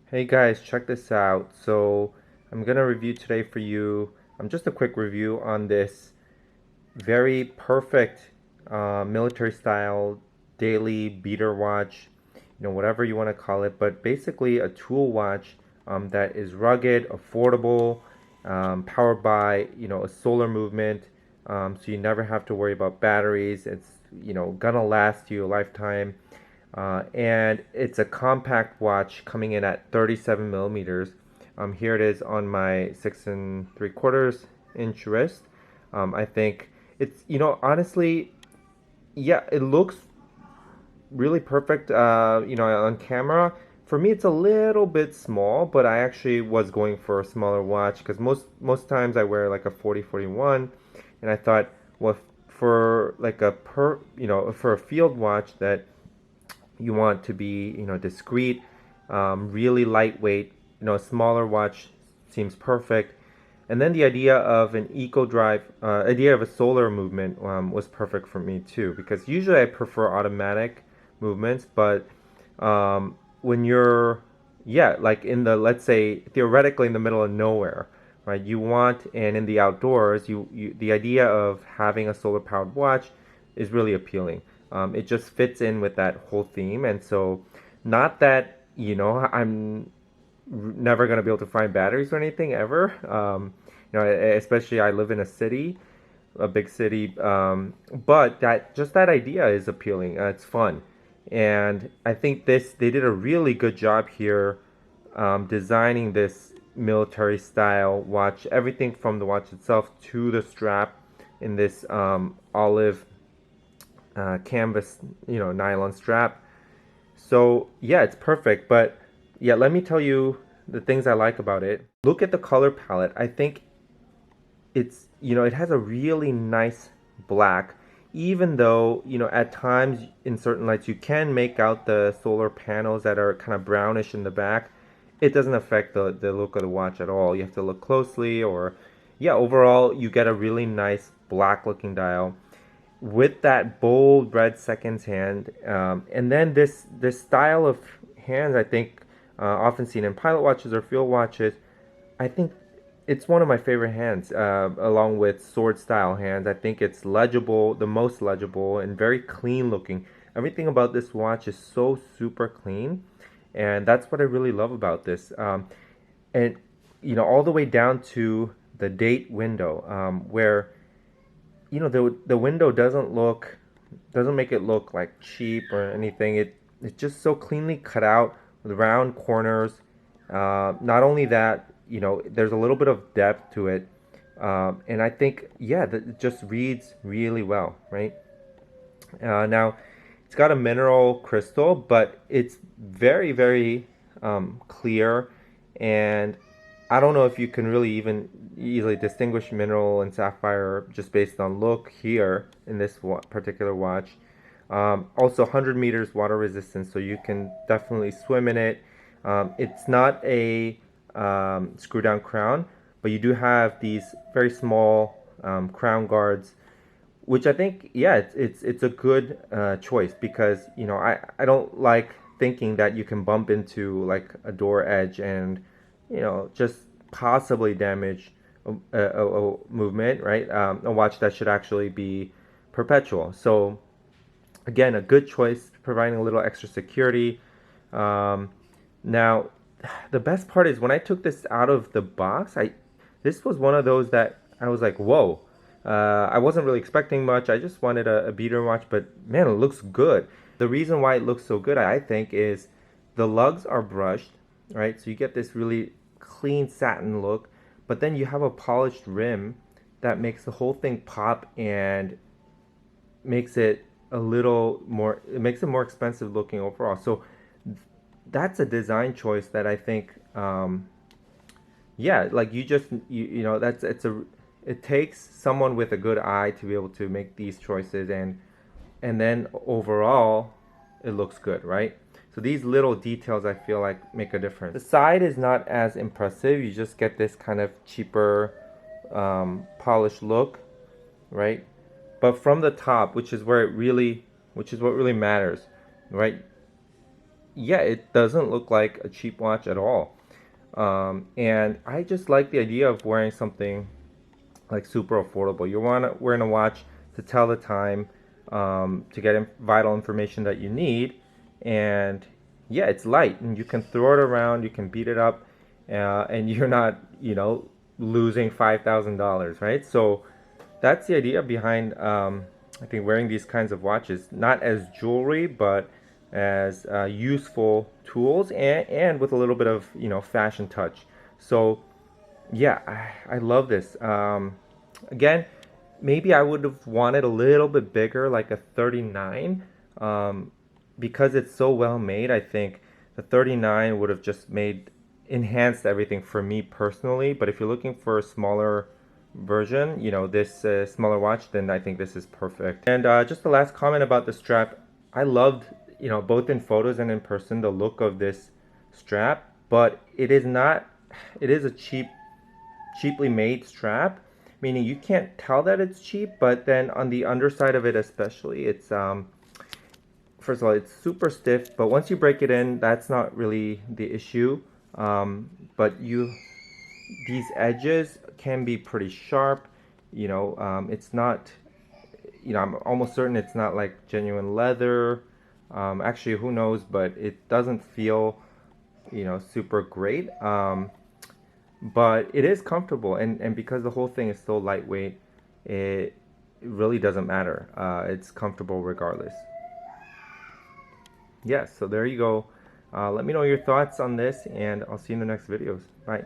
Hey guys, check this out. So I'm gonna review today for you. Just a quick review on this very perfect military style daily beater watch, whatever you want to call it, but basically a tool watch that is rugged, affordable, powered by a solar movement, so you never have to worry about batteries. It's gonna last you a lifetime. And it's a compact watch coming in at 37 millimeters. Here it is on my 6 3/4 inch wrist. I think it's, honestly, yeah, it looks really perfect, on camera. For me, it's a little bit small, but I actually was going for a smaller watch because most times I wear like a 40-41, and I thought, well, for like for a field watch that you want to be discreet, really lightweight, a smaller watch seems perfect. And then the idea of an eco drive, idea of a solar movement was perfect for me too, because usually I prefer automatic movements, but when you're, yeah, like in the, let's say, theoretically in the middle of nowhere, right? You want, and in the outdoors, the idea of having a solar powered watch is really appealing. It just fits in with that whole theme, and so not that I'm never gonna be able to find batteries or anything ever. Especially I live in a city, a big city, but that idea is appealing. It's fun, and I think they did a really good job here, designing this military style watch. Everything from the watch itself to the strap in this olive canvas, nylon strap. So yeah, it's perfect. But yeah, let me tell you the things I like about it. Look at the color palette. I think it has a really nice black, even though at times in certain lights you can make out the solar panels that are kind of brownish in the back. It doesn't affect the look of the watch at all. You have to look closely, or yeah, overall you get a really nice black looking dial with that bold red seconds hand, and then this style of hands, I think, often seen in pilot watches or field watches. I think it's one of my favorite hands, along with sword style hands. I think it's legible, the most legible, and very clean looking. Everything about this watch is so super clean, and that's what I really love about this. And all the way down to the date window, where the window doesn't make it look like cheap or anything. It's just so cleanly cut out with round corners. Not only that, there's a little bit of depth to it, and I think, yeah, that it just reads really well, right? Now, it's got a mineral crystal, but it's very, very clear, and I don't know if you can really even easily distinguish mineral and sapphire just based on look here in this particular watch. Also, 100 meters water resistance, so you can definitely swim in it. It's not a screw down crown, but you do have these very small crown guards, which I think, yeah, it's a good choice, because I don't like thinking that you can bump into like a door edge and just possibly damage a movement, right? A watch that should actually be perpetual. So again, a good choice, providing a little extra security. Um, Now, the best part is when I took this out of the box, this was one of those that I was like, whoa. I wasn't really expecting much. I just wanted a beater watch, but man, it looks good. The reason why it looks so good, I think, is the lugs are brushed, right? So you get this really clean satin look, but then you have a polished rim that makes the whole thing pop and makes it it makes it more expensive looking overall. So that's a design choice that I think, yeah, like it takes someone with a good eye to be able to make these choices, and then overall it looks good, right? So these little details, I feel like, make a difference. The side is not as impressive. You just get this kind of cheaper, polished look, right? But from the top, which is what really matters, right? yeah, it doesn't look like a cheap watch at all. And I just like the idea of wearing something like super affordable. Wearing a watch to tell the time, to get vital information that you need, and yeah, it's light and you can throw it around, you can beat it up, and you're not, losing $5,000, right? So that's the idea behind, I think, wearing these kinds of watches, not as jewelry, but as useful tools, and with a little bit of, fashion touch. So yeah, I love this. Again, maybe I would have wanted a little bit bigger, like a 39. Because it's so well made, I think the 39 would have just enhanced everything for me personally. But if you're looking for a smaller version, this smaller watch, then I think this is perfect. And just the last comment about the strap, I loved, both in photos and in person, the look of this strap, but it is not, it is a cheaply made strap, meaning you can't tell that it's cheap, but then on the underside of it especially, it's first of all, it's super stiff, but once you break it in, that's not really the issue. But these edges can be pretty sharp. It's not, I'm almost certain it's not like genuine leather. Actually, who knows, but it doesn't feel, super great. But it is comfortable, and because the whole thing is so lightweight, it really doesn't matter. It's comfortable regardless. Yes, so there you go. Let me know your thoughts on this, and I'll see you in the next videos. Bye.